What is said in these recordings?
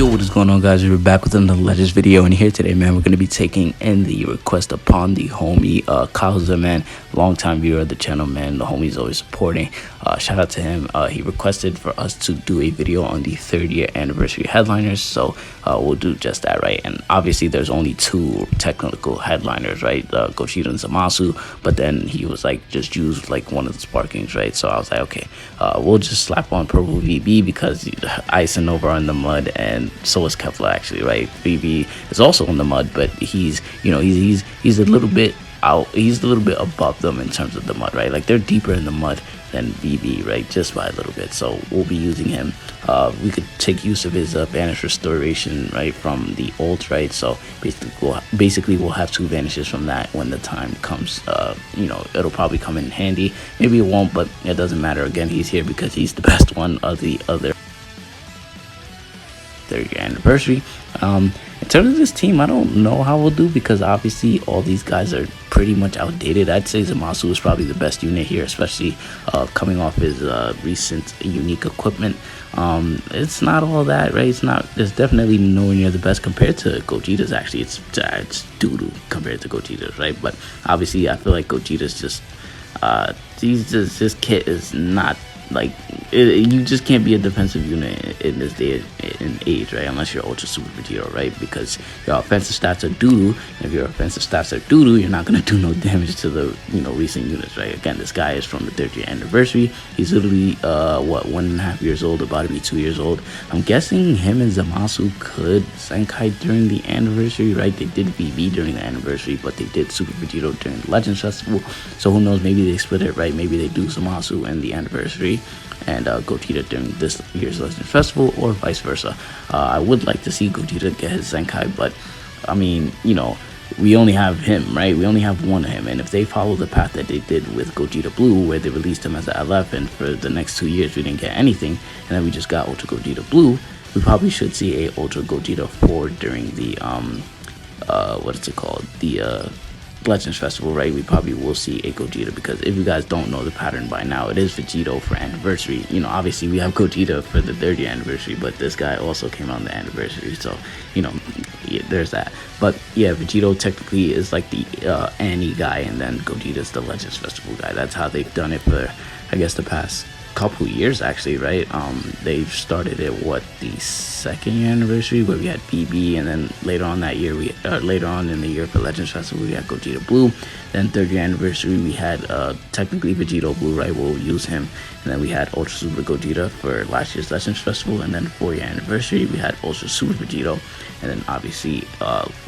Yo, what is going on, guys? We're back with another Legends video, and here today, man, we're going to be taking in the request upon the homie Kauza, man, longtime viewer of the channel, man. The homie's always supporting. Shout out to him. He requested for us to do a video on the 3rd-year anniversary headliners, so we'll do just that, right? And obviously there's only 2 technical headliners, right? Gogeta and Zamasu, but then he was like, just use like one of the sparkings, right? So I was like, okay, we'll just slap on purple VB because Ice and Nova are in the mud, and so is Kefla, actually, right? VB is also in the mud, but he's, you know, he's a little bit out, he's a little bit above them in terms of the mud, right? Like they're deeper in the mud than VB, right? Just by a little bit. So we'll be using him. We could take use of his Vanish Restoration, right, from the ult, right? So basically we'll have 2 vanishes from that when the time comes. You know, it'll probably come in handy. Maybe it won't, but it doesn't matter. Again, he's here because he's the best one of the other 3rd-year anniversary. In terms of this team, I don't know how we'll do because obviously all these guys are pretty much outdated. I'd say Zamasu is probably the best unit here, especially coming off his recent unique equipment. It's not all that, right? It's definitely nowhere near the best compared to Gogeta's. Actually, it's doo-doo compared to Gogeta's, right? But obviously I feel like Gogeta's just his kit is not like you just can't be a defensive unit in this day and age, right? Unless you're Ultra Super Vegito, right? Because your offensive stats are doo-doo, and if your offensive stats are doo-doo, you're not gonna do no damage to the, you know, recent units, right? Again, this guy is from the 3rd-year anniversary. He's literally what, 1.5 years old, about to be 2 years old. I'm guessing him and Zamasu could ZENKAI during the anniversary, right? They did VV during the anniversary, but they did Super Vegito during the Legends Festival. So who knows? Maybe they split it, right? Maybe they do Zamasu in the anniversary and Gogeta during this year's Legends Festival, or vice versa. I would like to see Gogeta get his ZENKAI, but I mean, you know, we only have him, right? We only have one of him, and if they follow the path that they did with Gogeta Blue, where they released him as an LF, and for the next 2 years we didn't get anything, and then we just got Ultra Gogeta Blue, we probably should see a Ultra Gogeta 4 during the what is it called, the Legends Festival, right? We probably will see a Gogeta, because if you guys don't know the pattern by now, it is Vegito for anniversary. You know, obviously we have Gogeta for the 3rd-year anniversary, but this guy also came on the anniversary, so you know, yeah, there's that. But yeah, Vegito technically is like the Annie guy, and then Gogeta's the Legends Festival guy. That's how they've done it for, I guess, the past couple years, actually, right? They started it, what, the 2nd-year anniversary, where we had BB, and then later on that year, later on in the year for Legends Festival, we had Gogeta Blue. Then 3rd-year anniversary, we had technically Vegito Blue, right? We'll use him. And then we had Ultra Super Gogeta for last year's Legends Festival, and then 4th-year anniversary, we had Ultra Super Vegito. And then obviously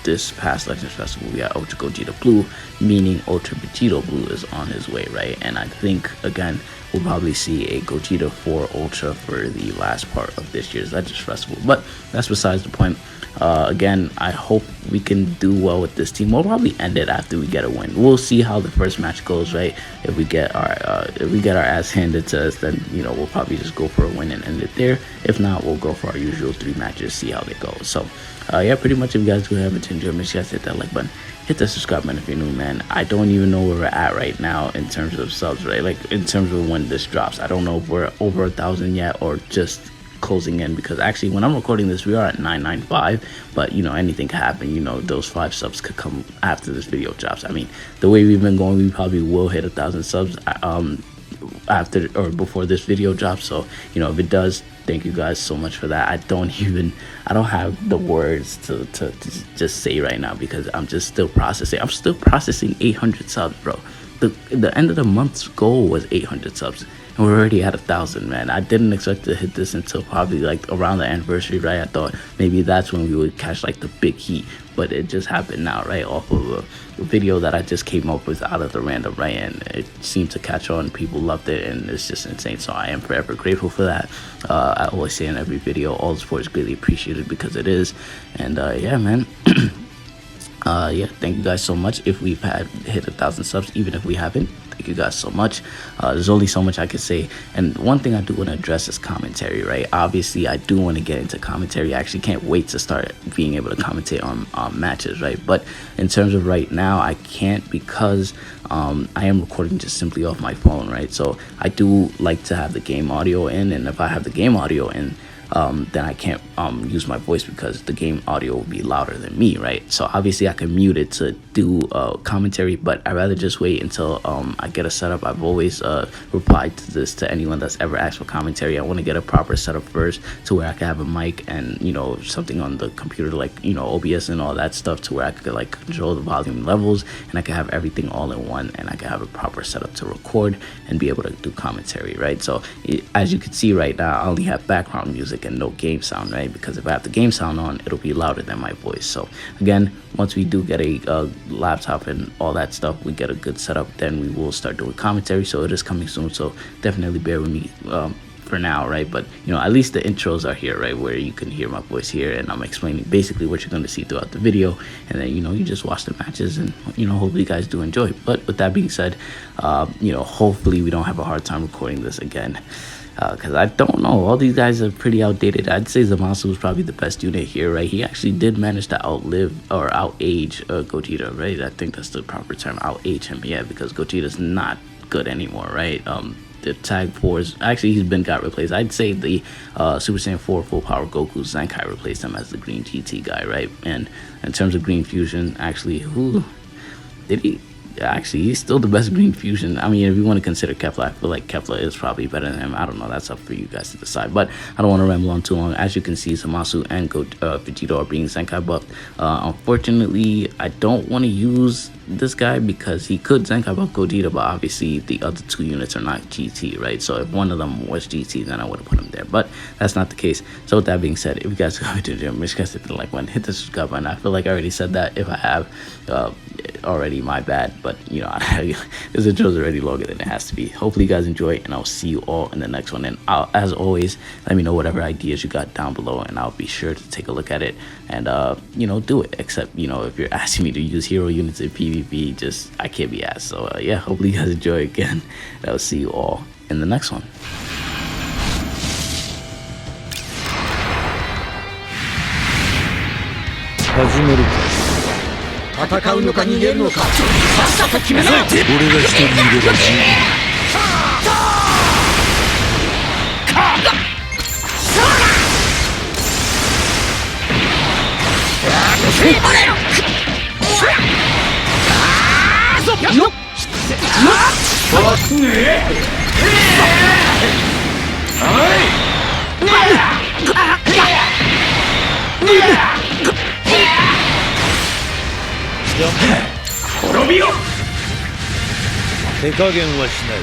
this past Legends Festival, we had Ultra Gogeta Blue, meaning Ultra Vegito Blue is on his way, right? And I think, again, we'll probably see a Gogeta 4 Ultra for the last part of this year's Legends Festival. But that's besides the point. Again, I hope we can do well with this team. We'll probably end it after we get a win. We'll see how the first match goes, right? If we get our ass handed to us, then, you know, we'll probably just go for a win and end it there. If not, we'll go for our usual 3 matches, see how they go. So yeah, pretty much, if you guys do have it to enjoy, make sure you guys hit that like button, hit the subscribe button if you're new, man. I don't even know where we're at right now in terms of subs, right? Like in terms of when this drops, I don't know if we're over 1,000 yet or just closing in, because actually when I'm recording this, we are at 995, but you know, anything can happen. You know, those 5 subs could come after this video drops. I mean, the way we've been going, we probably will hit 1,000 subs after or before this video drops. So you know, if it does, thank you guys so much for that. I don't have the words to just say right now, because I'm just still processing. I'm still processing 800 subs, bro. The end of the month's goal was 800 subs, and we're already at 1,000, man. I didn't expect to hit this until probably like around the anniversary, right? I thought maybe that's when we would catch like the big heat, but it just happened now, right? Off of a video that I just came up with out of the random, right? And it seemed to catch on. People loved it, and it's just insane. So I am forever grateful for that. I always say in every video, all the support is greatly appreciated, because it is. And yeah, man. Yeah, thank you guys so much. If we've hit 1,000 subs, even if we haven't, thank you guys so much. There's only so much I can say. And one thing I do want to address is commentary, right? Obviously, I do want to get into commentary. I actually can't wait to start being able to commentate on matches, right? But in terms of right now, I can't, because I am recording just simply off my phone, right? So I do like to have the game audio in, and if I have the game audio in, then I can't use my voice because the game audio will be louder than me, right? So obviously I can mute it to do commentary, but I'd rather just wait until I get a setup. I've always replied to this to anyone that's ever asked for commentary. I want to get a proper setup first to where I can have a mic and, you know, something on the computer like, you know, OBS and all that stuff, to where I could like control the volume levels, and I can have everything all in one, and I can have a proper setup to record and be able to do commentary, right? So as you can see right now, I only have background music and no game sound, right? Because if I have the game sound on, it'll be louder than my voice. So again, once we do get a laptop and all that stuff, we get a good setup, then we will start doing commentary. So it is coming soon, so definitely bear with me for now, right? But you know, at least the intros are here, right, where you can hear my voice here, and I'm explaining basically what you're going to see throughout the video, and then, you know, you just watch the matches, and, you know, hopefully you guys do enjoy. But with that being said, you know, hopefully we don't have a hard time recording this again, because I don't know, all these guys are pretty outdated. I'd say Zamasu was probably the best unit here, right? He actually did manage to outlive or outage Gogeta, right? I think that's the proper term, outage him, yeah, because Gogeta's not good anymore, right? The tag 4s, actually he's got replaced. I'd say the Super Saiyan 4 full power Goku ZENKAI replaced him as the green GT guy, right? And in terms of green fusion, actually, who did he? Actually, he's still the best green fusion. I mean, if you want to consider Kefla, I feel like Kefla is probably better than him. I don't know. That's up for you guys to decide. But I don't want to ramble on too long. As you can see, Zamasu and Vegeta are being Zenkai buffed. Unfortunately, I don't want to use this guy because he could Zenkai buff Gogeta, but obviously the other two units are not GT, right? So if one of them was GT, then I would have put him there. But that's not the case. So with that being said, if you guys go to the gym, make sure you guys hit the like button, hit the subscribe button. I feel like I already said that. If I have, already, my bad. But you know, this intro is already longer than it has to be. Hopefully you guys enjoy, and I'll see you all in the next one. And as always, let me know whatever ideas you got down below, and I'll be sure to take a look at it and you know, do it. Except, you know, if you're asking me to use hero units in PvP, just I can't be asked. So yeah, hopefully you guys enjoy again, and I'll see you all in the next one. 始めるか。戦うのか逃げるのか。さっさと決めな。俺が一人いれば十分。滅びろ。手加減はしない。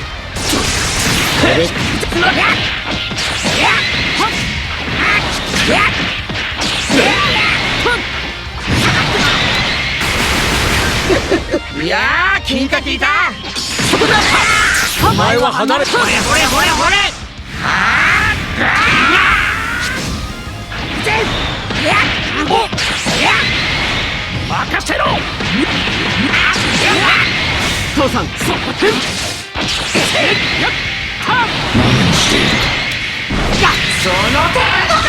いやー、金貨効いた。お前は離れ。ほれほれほれほれ。任せろ。父さん、そこてん。その程度だ。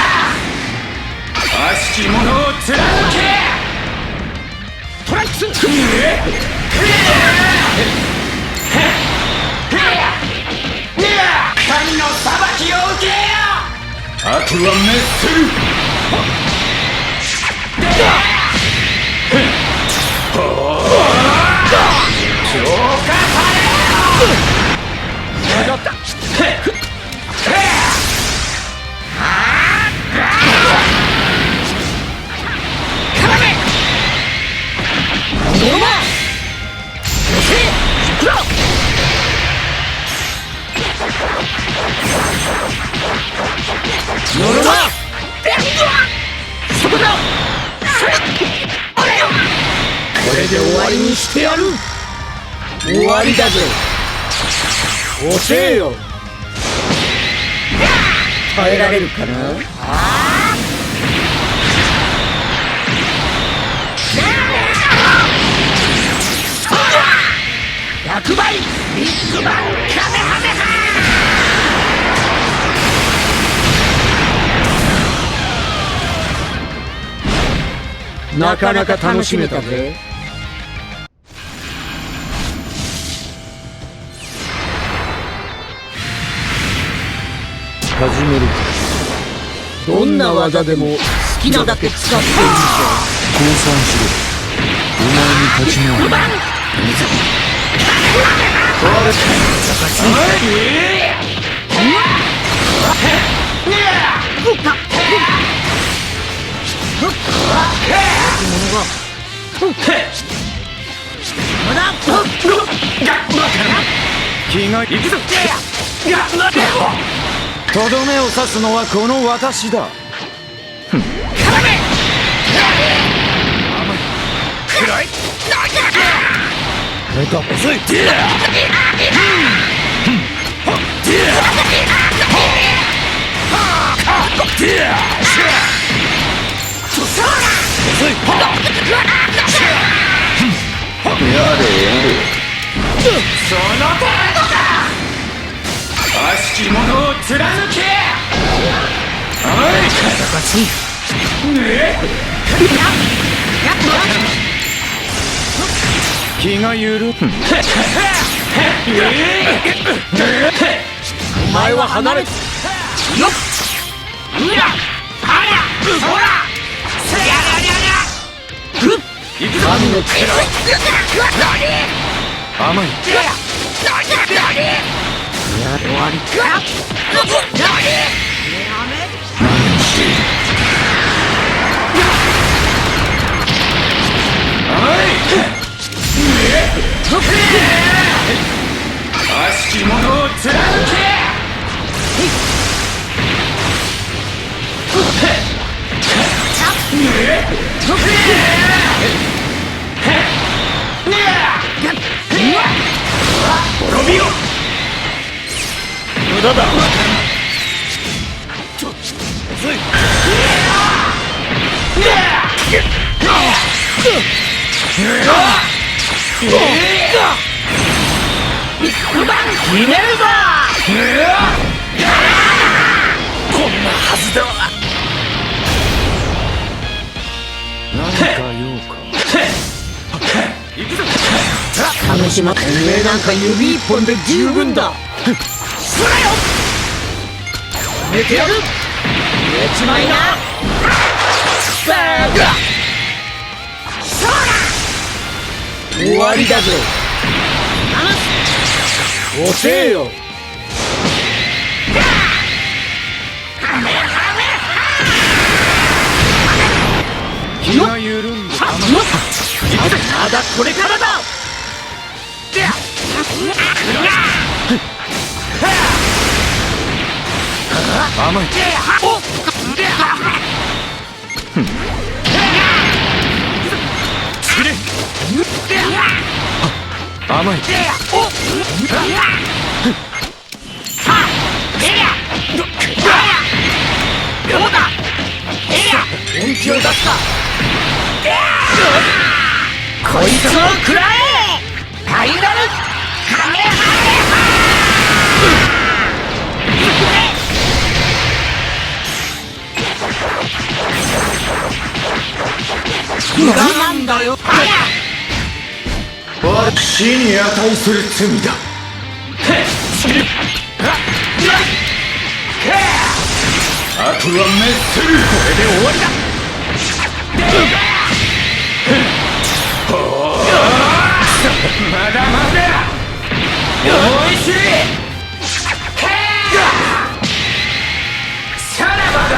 悪しき者を貫け。トライツ。神の裁きを受けよ。悪は滅する。浄化されろ。これで終わりにしてやる。終わりだぜ。遅えよ。耐えられるかな。100倍ビッグバンカメハメハ。なかなか楽しめたぜ。始めるか。どんな技でも好きなだけ使っていいぞ。降参しろ。お前に勝ち目はない。気がいくぞ。とどめを刺すのはこの私だ。暗い。遅い。その程度か。悪しき者を貫け。おい。気が緩む。お前は離れ。よっ。行くぞ。甘い。終わり。悪しき者を貫け。滅びろ。無駄だ。決めるぞ。こんなはずでは。何か用か。行くぞ。鹿児島てめえなんか指一本で十分だ。そらよ。寝てやる。寝ちまいな。バーガー。終わりだぞ。遅えよ。気が緩んで。まだこれからだ。甘い。作れ。甘い。本気を出すか。こいつを食らえ。ファイナルカメハメハ。なんだよ。死に値する罪だ。あとは滅する。これで終わりだ。まだまだ思い知り。さらばだ。